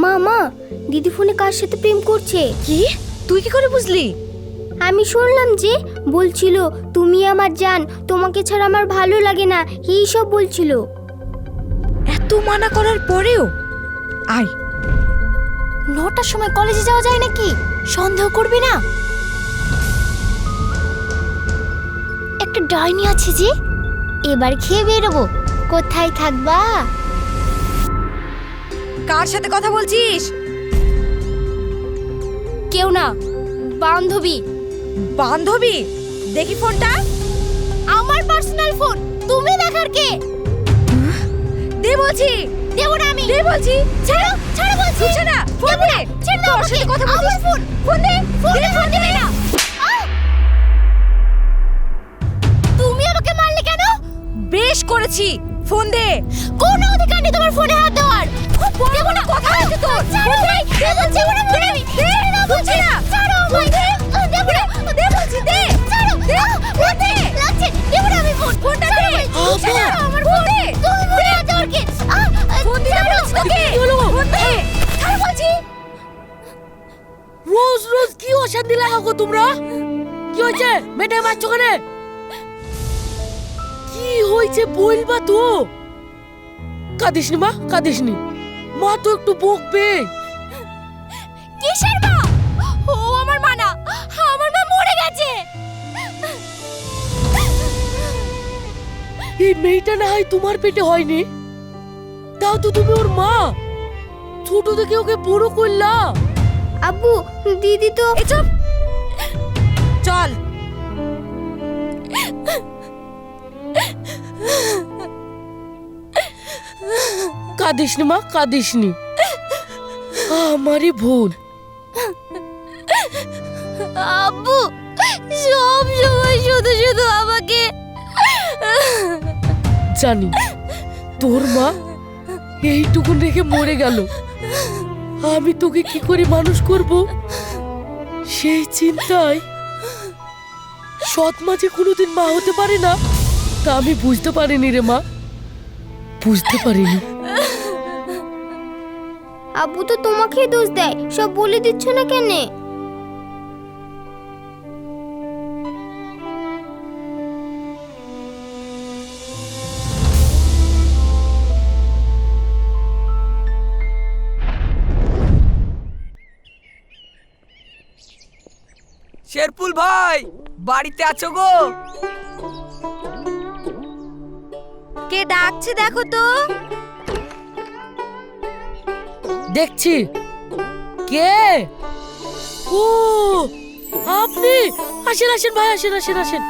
মা মা, দিদি ফোনে কার সাথে প্রেম করছে? কি? তুই কি করে বুঝলি? আমি শুনলাম যে বলছিল তুমি আমার জান, তোমাকে ছাড়া আমার ভালো লাগে না, এই সব বলছিল। এত মানা করার পরেও? আয়, 9টার সময় কলেজে যাওয়া যায় নাকি? সন্দেহ করবি না? একটা ডাইনি আছে যে, এবার খেয়ে বেরোবো। কোথায় থাকবা? কার সাথে কথা বলছিস? কেউ না, বান্ধবী। বান্ধবী? দেখি ফোনটা। আমার পার্সোনাল ফোন, তুমি দেখার কে? দে বলছি। দেব না আমি। দে বলছি। ছাড়ো, ছাড়ো বলছি। বুঝছে না? ফোন দে। ছেড়ে দাও তোর আমাকে। সাথে কথা বলছিস। আমার ফোন। ফোন দে। ফোন দিবে না। তুমি আমাকে মারলে কেন? বেশ করেছি, ফোন দে। কোন অধিকার নেই তোমার ফোনে হাত দেওয়ার? খুব বড় দেব না। কথা হয়েছে তোর। ছাড়ো ভাই, দে বলছি না ফোন আমি। ছেড়ে দাও বলছি না। ছাড়ো ভাই। দেব না। দে বলছি, দে। ছাড়ো। ফোন দে। লাগছে। দেব না আমি ফোন। ফোনটা দে। ছাড়ো আমার ফোন। দে। তুমি ফোনে হাত দেওয়ার কে? ফোন দিতে বলছি তোকে। কি হলো? ফোন দে। ছাড়ো বলছি। রোজ রোজ কি অশান্তি লাগাও তোমরা? কি হয়েছে? মেয়েটা মারছো কেন? কি হয়েছে বলবা তো? কাঁদিসনি মা, কাঁদিসনি। মা তো একটু বকবে। কিসের মা? ও আমার মা না, আমার মা মরে গেছে। এই মেয়েটা না হয় তোমার পেটে হয়নি, তাও তো তুমি ওর মা। ছোট থেকে ওকে বড় করলা। আব্বু, দিদি তো এই চুপ। চল। কাঁদিসনি মা, কাঁদিসনি। আমারই ভুল। আব্বু সব সময় শুধু শুধু আমাকে। জানি তোর মা এইটুকুন রেখে মরে গেল, আমি তোকে কি করে মানুষ করব সেই চিন্তায় সৎ মা যে কোনোদিন মা হতে পারে না তা আমি বুঝতে পারিনি রে মা, বুঝতে পারিনি। আব্বু তো তোমাকেই দোষ দেয়, সব বলে দিচ্ছ না কেন? শেরপুল ভাই, বাড়িতে আছো গো? কে ডাকছে দেখো তো। দেখছি কে? ও আপনি? আসেন আসেন ভাই, আসেন আসেন আসেন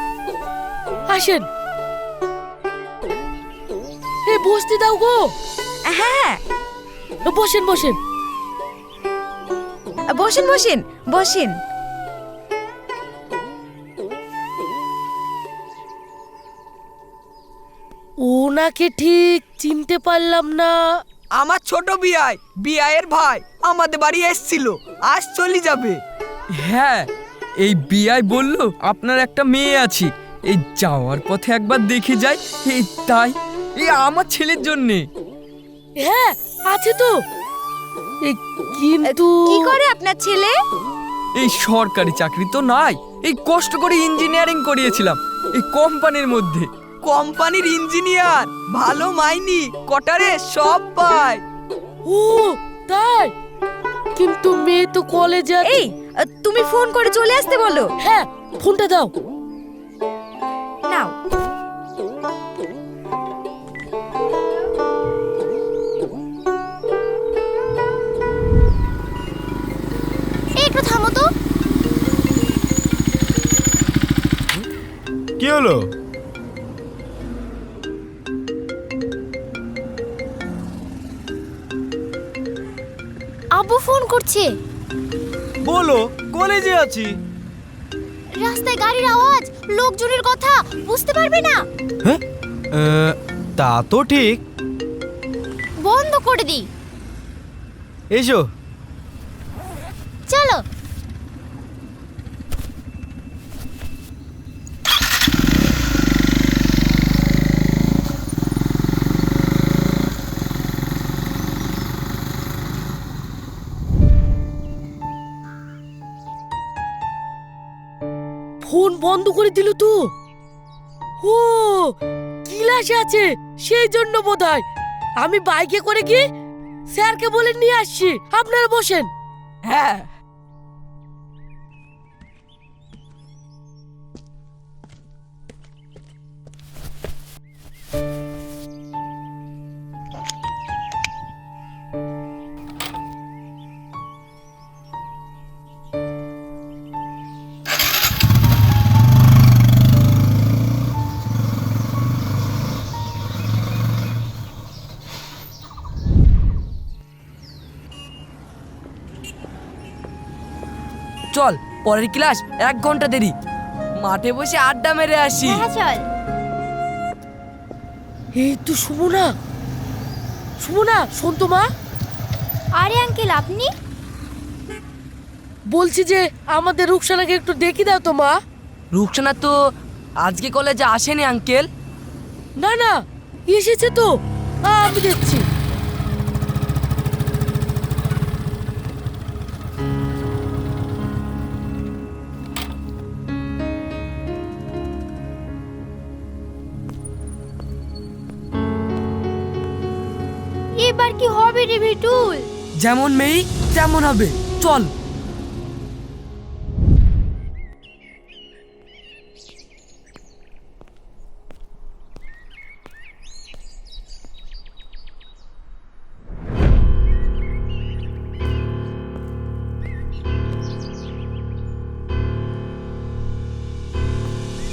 আসেন। এ বসতে দাও গো। হ্যাঁ, বসেন বসেন। বসেন বসেন বসেন। ওনাকে ঠিক চিনতে পারলাম না। আমার ছোট বিয়ায়ের ভাই আমাদের বাড়ি এসেছিল, আজ চলে যাবে। হ্যাঁ, এই বিয়াই বলল আপনার একটা মেয়ে আছে, এই যাওয়ার পথে একবার দেখে যাই, এই তাই এই আমার ছেলের জন্যে। হ্যাঁ আছে তো, এ, কিন্তু কি করে আপনার ছেলে? এই সরকারি চাকরি তো নাই, এই কষ্ট করে ইঞ্জিনিয়ারিং করিয়েছিলাম এই কোম্পানির মধ্যে। কোম্পানির ইঞ্জিনিয়ার, ভালো মাইনি, কোটারে সব পায়। ও তাই? কিন্তু মেয়ে তো কলেজে। এই তুমি ফোন করে চলে আসতে বলো। হ্যাঁ, ফোনটা দাও। নাও। একটু থামো তো। কি হলো? আব্বু ফোন করছে। বলো, কলেজে আছি। রাস্তায় গাড়ির আওয়াজ, লোকজনের কথা, বুঝতে পারবে না। হ্যাঁ, তা তো ঠিক। বন্ধ করে দিই। এসো। চলো। বন্ধ করে দিল তো। ও ক্লাসে আছে সেই জন্য বোধহয়। আমি বাইকে করে গিয়ে স্যারকে বলে নিয়ে আসছি, আপনারা বসেন। হ্যাঁ চল, পরের ক্লাস 1 ঘন্টা দেরি। মাঠে বসে আড্ডা মেরে আসি। হ্যাঁ চল। এই তো সুমনা, সুমনা শোন তো মা। আরে আঙ্কেল আপনি? বলছি যে আমাদের রুকসানাকে একটু দেখি দাও তো মা। রুকসানা তো আজকে কলেজে আসেনি আঙ্কেল। না না এসেছে তো, আমি দেখছি। এবার কি হবে রে বিটুল? যেমন মেয়ে তেমন হবে, চল।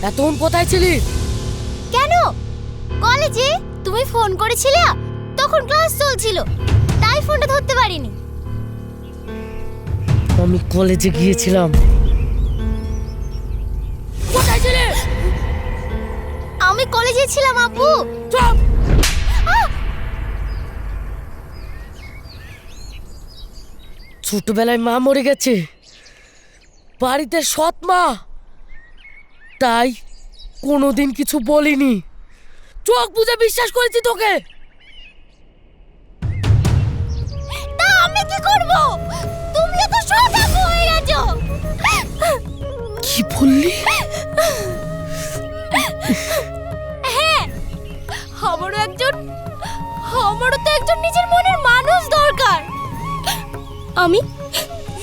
এতক্ষণ কোথায় ছিলি? কেন? কলেজে তুমি ফোন করেছিলে, তখন ক্লাস চলছিল, তাই ফোনটা ধরতে পারিনি। আমি কলেজে গিয়েছিলাম। কোথায় ছিলে? আমি কলেজে ছিলাম আব্বু। চুপ! ছোটবেলায় মা মরে গেছে, বাড়িতে সৎ মা, তাই কোনোদিন কিছু বলিনি। চোখ বুঝে বিশ্বাস করেছি তোকে। তা আমি কি করব? তুমিও তো সৎ আব্বু হয়ে গেছো। কি বললি? হ্যাঁ, আমারও তো একজন নিজের মনের মানুষ দরকার। আমি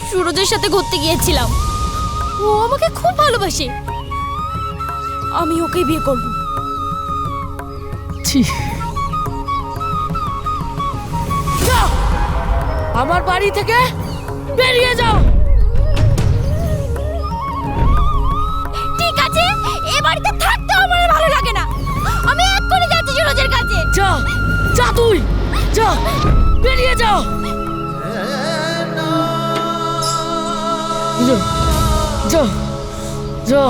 সুরজের সাথে ঘুরতে গিয়েছিলাম, ও আমাকে খুব ভালোবাসে, আমি ওকে বিয়ে করব। ছি! যাও, আমার বাড়ি থেকে বেরিয়ে যাও। ঠিক আছে, এ বাড়িতে থাকতে আমার ভালো লাগে না, আমি এক্ষুনি যাচ্ছি সুরজের কাছে। যা যা, তুই যা, বেরিয়ে যাও। যা যা যা।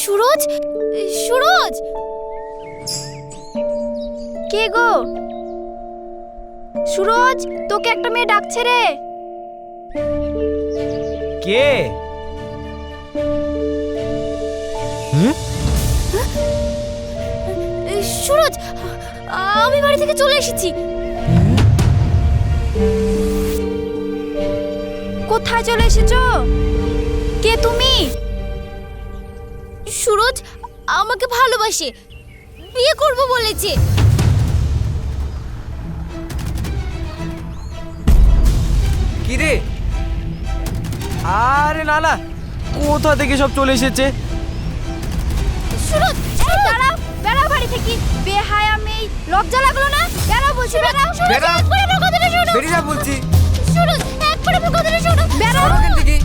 সুরজ, সুরজ, কে গো? সুরজ, তোকে একটা মেয়ে ডাকছে রে। কে? সুরজ, আমি বাড়ি থেকে চলে এসেছি। কোথায় চলে এসেছো? কে তুমি? সুরজ আমাকে ভালোবাসে, বিয়ে করব বলেছে। কি রে? আরে না না, কোথা থেকে সব চলে এসেছে? সুরজ, এই দাঁড়াও, বেড়াও বাড়ি থেকে। বেহায়া মেয়ে, লজ্জা লাগলো না? বেড়াও বলছি, বেড়াও। সুরজ, বেড়াও। একবার আমার কথাটা শোনো। বেরিয়ে যা বলছি। সুরজ, একবার আমার কথাটা শোনো। বেড়াও। সর ওখান থেকে।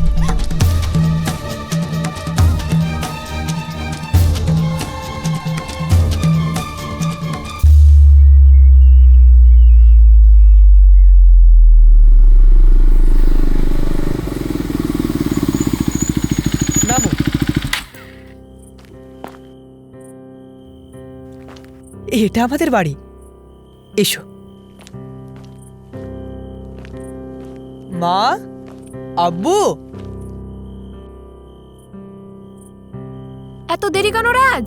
নামো। এটা আমাদের বাড়ি, এসো। মা, আব্বু, এত দেরি কেন রাজ?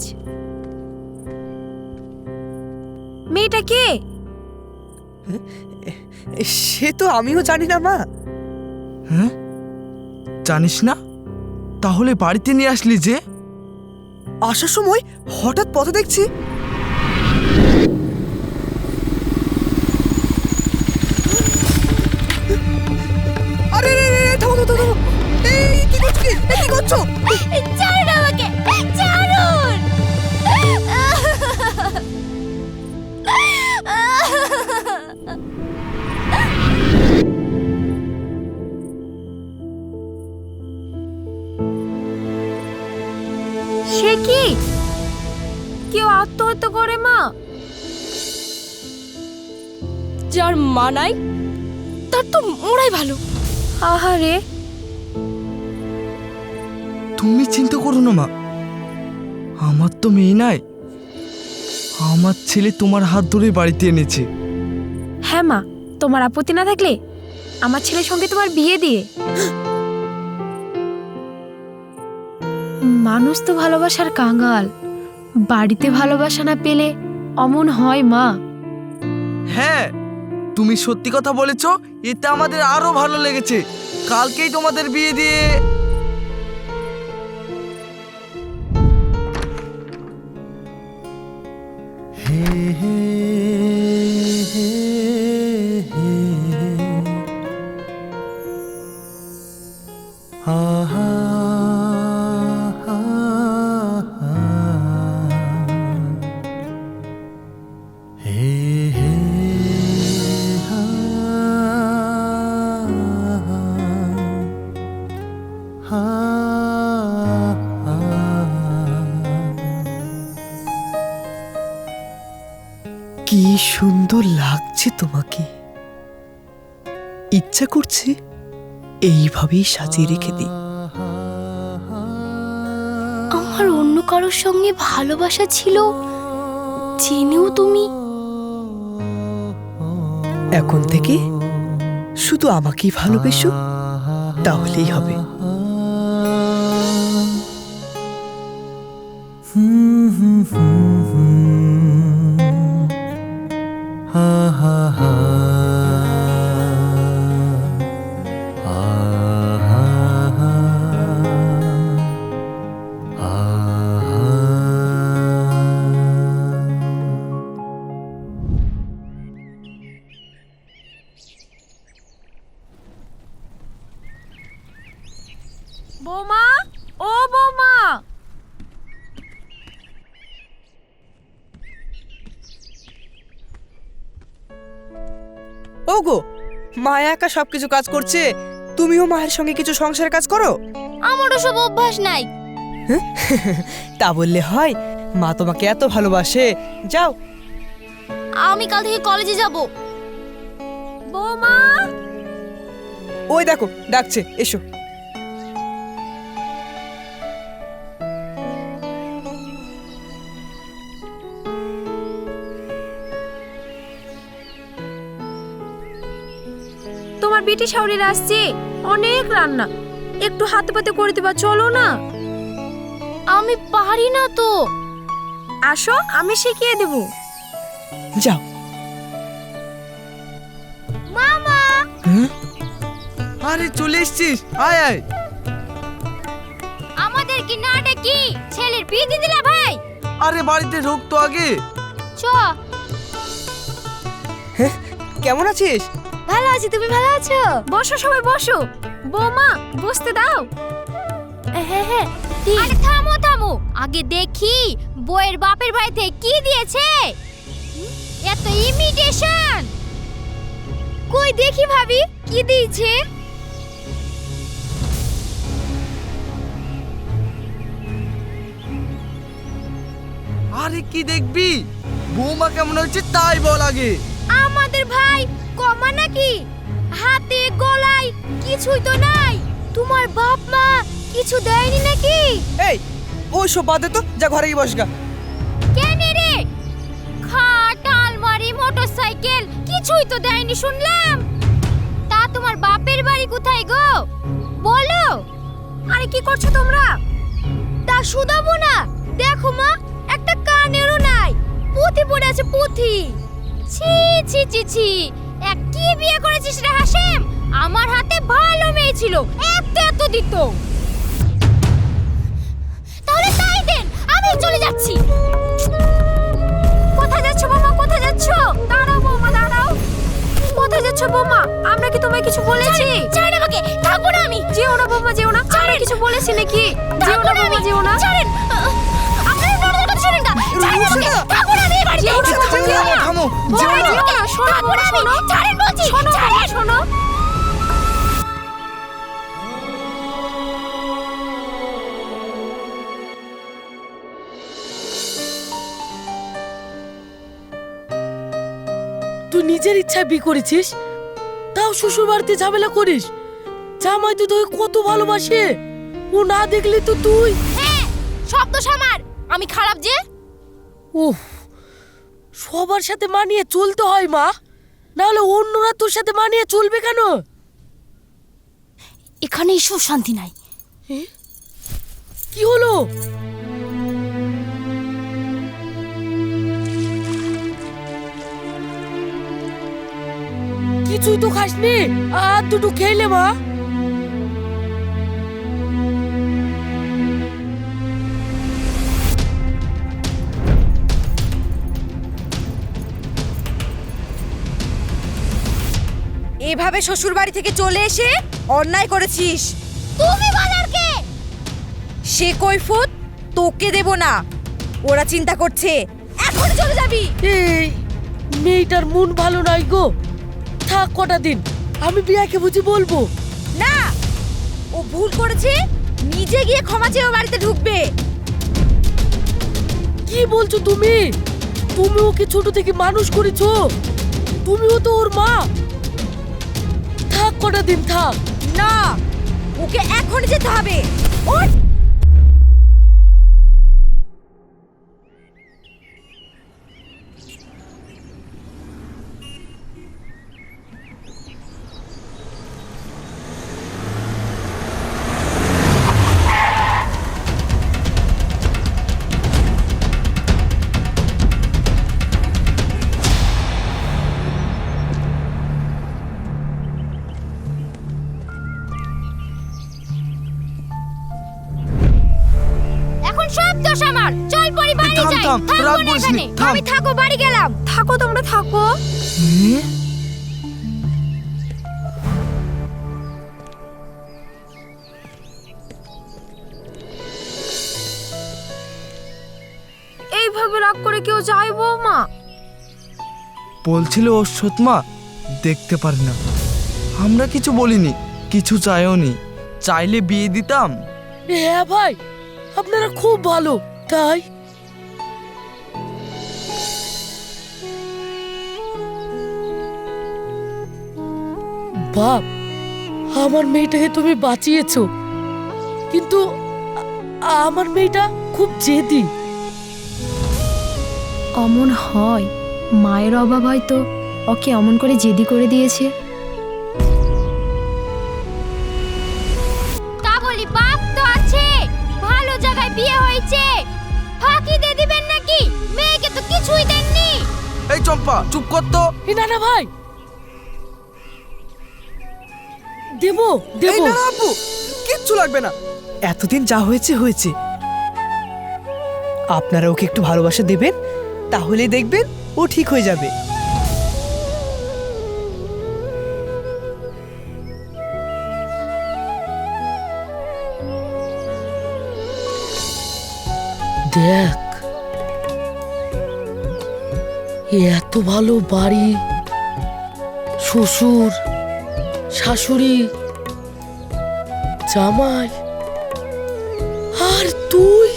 মেয়েটা কে? সে তো আমিও জানি না মা। হ্যাঁ, জানিস না? তাহলে বাড়িতে নিয়ে আসলি যে? আসার সময় হঠাৎ পথে দেখছি। আরে রে রে, থামো থামো থামো। এই কি করছো? কি করছো? ছাড়ুন আমাকে, ছাড়ুন। সে কি? কেউ আত্মহত্যা করে মা? যার মা নাই তার তো মোড়াই ভালো। আহারে, তুমি চিন্তা করো না মা, আমার তো মেয়ে নাই। আমার ছেলে তোমার হাত ধরে বাড়িতে এনেছে। হ্যাঁ মা, তোমার আপত্তি না থাকলে আমার ছেলের সঙ্গে তোমার বিয়ে দিয়ে। মানুষ তো ভালোবাসার কাঙ্গাল, বাড়িতে ভালোবাসা না পেলে অমন হয় মা। হ্যাঁ, তুমি সত্যি কথা বলেছো, এতে আমাদের আরো ভালো লেগেছে। কালকেই তোমাদের বিয়ে দিয়ে কি সুন্দর লাগছে তোমাকে। ইচ্ছা করছে এইভাবেই সাজিয়ে রেখে দিই। আমার অন্য কারোর সঙ্গে ভালোবাসা ছিল জেনেও তুমি। এখন থেকে শুধু আমাকেই ভালোবেসো, তাহলেই হবে। বৌমা, ও বৌমা, ওগো, মা একা সবকিছু কাজ করছে, তুমিও মায়ের সঙ্গে কিছু সংসারের কাজ করো। আমারও সব অভ্যাস নাই। তা বললে হয়? মা তোমাকে এত ভালোবাসে। যাও। আমি কাল থেকে কলেজে যাব। বৌমা, ওই দেখো ডাকছে, এসো। তোমার বিটি শাওরির আসছে, অনেক রান্না, একটু হাতে পাতে করে দিবা, চলো না। আমি পারি না তো। আসো, আমি শিখিয়ে দেব। যাও। মামা, আরে চলে এসছিস, আয় আয়। আমাদের কি না ডাকি ছেলের বিয়ে দিয়ে দিলা ভাই? আরে বাড়িতে ঢোক তো আগে। চ। কেমন আছিস? ভালো আছি, তুমি ভালো আছো? বসো সবাই বসো। বৌমা, বসতে দাও। হ্যাঁ হ্যাঁ। আরে থামো থামো, আগে দেখি বইয়ের বাপের বাড়িতে কি দিয়েছে। এত ইমিটেশন। কই দেখি ভাবি কি দিয়েছে। আরে কি দেখবি, বৌমা কেমন হচ্ছে তাই বল আগে। আমাদের ভাই কমা নাকি? হাতে গলায় কিছুই তো নাই। তোমার বাপ মা কিছু দেয়নি নাকি? এই, ওই সব বাদে তো, যা ঘরে গিয়ে বসগা। কেন রে? খাট, আলমারি, মোটরসাইকেল কিছুই তো দেয়নি শুনলাম। তা তোমার বাপের বাড়ি কোথায় গো বলো। আরে কি করছো তোমরা? তা শুধাবো না? দেখো মা, একটা কানেরও নাই, পুঁথি পড়ে আছে পুঁথি। ছি ছি ছি ছি, এক কি বিয়ে করেছিস রে হাসেম? আমার হাতে ভালো মেয়ে ছিল, এত দিত। তাহলে তাই দেন, আমি চলে যাচ্ছি। কোথায় যাচ্ছ বৌমা, কোথায় যাচ্ছ? দাঁড়াও বৌমা, দাঁড়াও। কোথায় যাচ্ছ বৌমা? আমরা কি তোমায় কিছু বলেছি? ছাড়েন আমাকে, থাকবো না আমি। যেও না বৌমা, যেও না। আমরা কিছু বলেছি নাকি? যেও থাকবো না না বৌমা, আমি। যেও না। ছাড়েন, আপনারা নড়দের কথা শুনেন না। ছাড়েন আমাকে, থাকবো না আমি এই বাড়িতে। যেও না বৌমা, যেও না। থামো, বৌমা, যেও না। শোনো থাকবো না বৌমা, আমি। শোনো। ছাড়েন বলছি, শোনো বৌমা, ছাড়েন। শোনো। তুই নিজের ইচ্ছায় বিয়ে করেছিস, তাও শ্বশুর বাড়িতে ঝামেলা করিস। জামাই তো তোকে কত ভালোবাসে, ও না দেখলে তো তুই। হ্যাঁ, সব দোষ আমার। আমি খারাপ যে? উফ, সবার সাথে মানিয়ে চলতে হয় মা, নাহলে অন্যরা তোর সাথে মানিয়ে চলবে কেন? এখানেই সুখ শান্তি নাই। কি হলো? কিছুই তো খাসনি, আর দুটো খেলে মা। এভাবে শ্বশুর বাড়ি থেকে চলে এসে অন্যায় করেছিস। তুমি বলার কে? সে কৈফত তোকে দেব না, ওরা চিন্তা করছে। এখন চলে যাবি। এই মেয়েটার মন ভালো নয় গো, থাক কটা দিন, আমি বিয়াকে বুঝি বলবো। না, ও ভুল করেছে, নিজে গিয়ে ক্ষমা চেয়ে ও বাড়িতে ঢুকবে। কি বলছো তুমি? তুমি ওকে ছোট থেকে মানুষ করেছো, তুমিও তো ওর মা। থাক কটা দিন, থাক। না, ওকে এখন যেতে হবে। ওঠ। এখন সব দোষ আমার। চল পরি বাড়ি থাম, যাই। থাম, থাকবো রাগ না করিস নি, এখানে। থাম। আমি থাকো, বাড়ি গেলাম। থাকো তোমরা, থাকো। এইভাবে রাগ করে কেউ যায় বৌমা? বলছিল ওর সৎমা দেখতে পারে না। আমরা কিছু বলিনি, কিছু চাইও নি। চাইলে বিয়ে দিতাম। হ্যাঁ ভাই, আপনারা খুব ভালো। তাই বাপ, আমার মেয়েটাকে তুমি বাঁচিয়েছো, কিন্তু আমার মেয়েটা খুব জেদি। অমন হয়, মায়ের অভাব হয়তো ওকে অমন করে জেদি করে দিয়েছে। তা বলি বাপ তো আছে, ভালো জায়গায় বিয়ে হয়েছে, ফাঁকি দিয়ে দিবেন নাকি? মেয়েকে তো কিছুই দেননি। এই চম্পা, চুপ কর তো। না না ভাই, দেবো এই দেবো। না আপু, কিচ্ছু লাগবে না। এতদিন যা হয়েছে হয়েছে। আপনারা ওকে একটু ভালোবাসা দেবেন, তাহলেই দেখবেন ও ঠিক হয়ে যাবে। দেখ, এত ভালো বাড়ি, শ্বশুর শাশুড়ি, জামাই, আর তুই।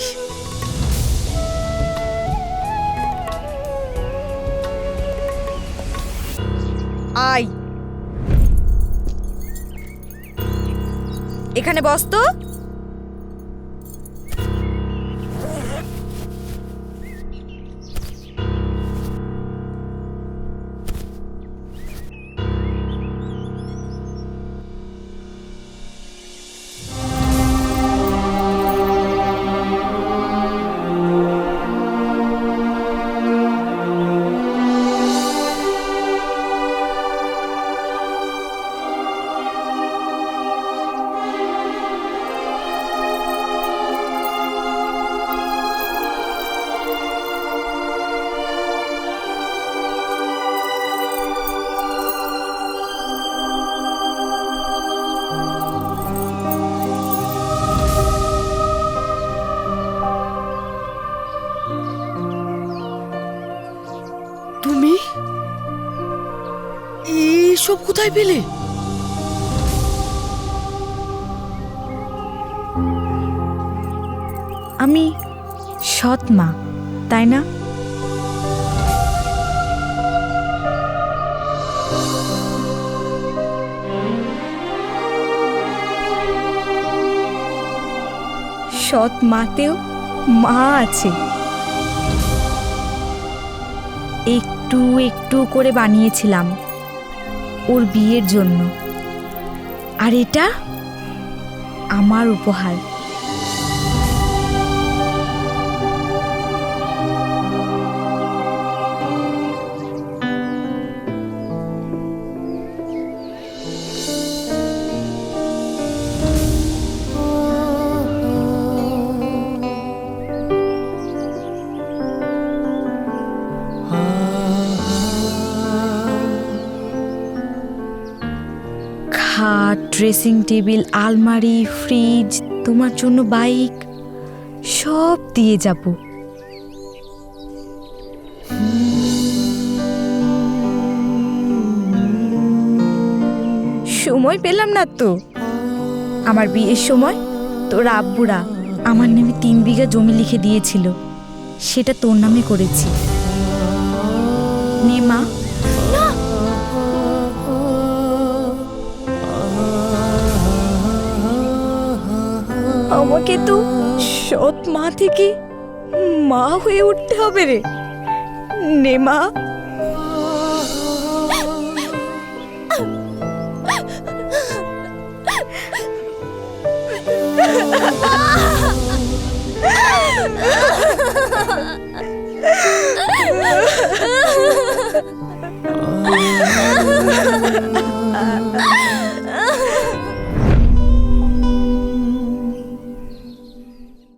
আয়, এখানে বস তো। তুমি এসব কোথায় পেলে? আমি সৎ মা, তাই না? সৎ মাতেও মা আছে। একটু একটু করে বানিয়েছিলাম ওর বিয়ের জন্য, আর এটা আমার উপহার। খাট, ড্রেসিং টেবিল, আলমারি, ফ্রিজ, তোমার জন্য বাইক, সব দিয়ে যাব। সময় পেলাম না তো। আমার বিয়ের সময় তোর আব্বুরা আমার নামে 3 বিঘা জমি লিখে দিয়েছিল, সেটা তোর নামে করেছি। নে মা। আমাকে তো সৎ মা থেকে মা হয়ে উঠতে হবে রে। নে মা।